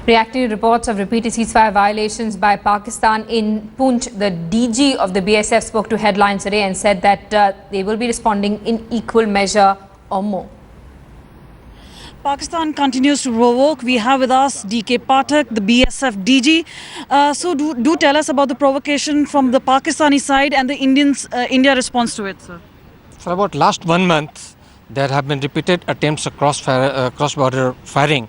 Reacting to reports of repeated ceasefire violations by Pakistan in Poonch, the DG of the BSF spoke to Headlines today and said that they will be responding in equal measure or more. Pakistan continues to provoke. We have with us DK Pathak, the BSF DG. So do tell us about the provocation from the Pakistani side and the India response to it, sir. For about last 1 month, there have been repeated attempts at cross-border firing,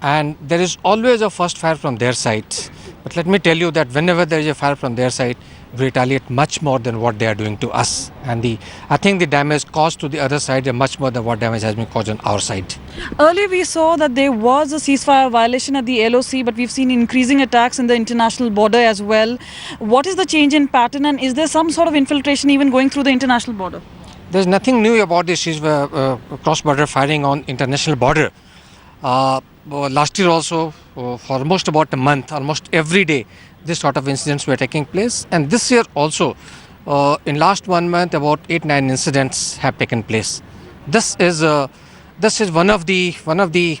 and there is always a first fire from their side. But let me tell you that whenever there is a fire from their side, we retaliate much more than what they are doing to us. And I think the damage caused to the other side is much more than what damage has been caused on our side. Earlier we saw that there was a ceasefire violation at the LOC, but we've seen increasing attacks in the international border as well. What is the change in pattern, and is there some sort of infiltration even going through the international border? There's nothing new about this cross-border firing on international border. Last year also, for almost about a month, almost every day, this sort of incidents were taking place. And this year also, in last 1 month, about 8-9 incidents have taken place. This is one of the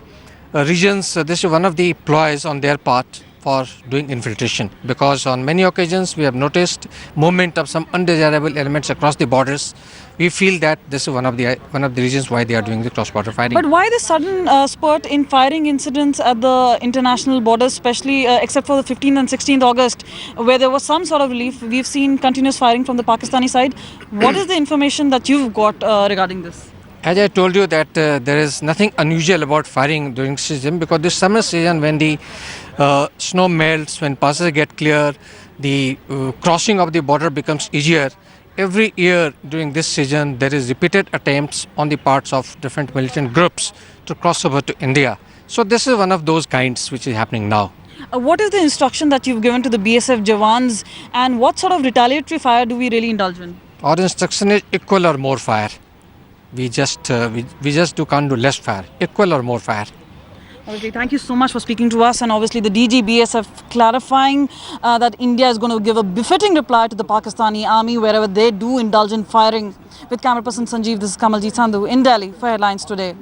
regions. This is one of the ploys on their part for doing infiltration, because on many occasions we have noticed movement of some undesirable elements across the borders. We feel that this is one of the reasons why they are doing the cross-border firing. But why the sudden spurt in firing incidents at the international border, especially except for the 15th and 16th August, where there was some sort of relief? We've seen continuous firing from the Pakistani side. What is the information that you've got regarding this? As I told you that there is nothing unusual about firing during season, because this summer season, when the snow melts, when passes get clear, the crossing of the border becomes easier. Every year during this season, there is repeated attempts on the parts of different militant groups to cross over to India. So this is one of those kinds which is happening now. What is the instruction that you've given to the BSF Jawans, and what sort of retaliatory fire do we really indulge in? Our instruction is equal or more fire. We just can't do less fire, equal or more fire. Okay, thank you so much for speaking to us, and obviously the DG BSF clarifying that India is going to give a befitting reply to the Pakistani army wherever they do indulge in firing. With camera person Sanjeev, this is Kamaljeet Sandhu in Delhi for Headlines Today.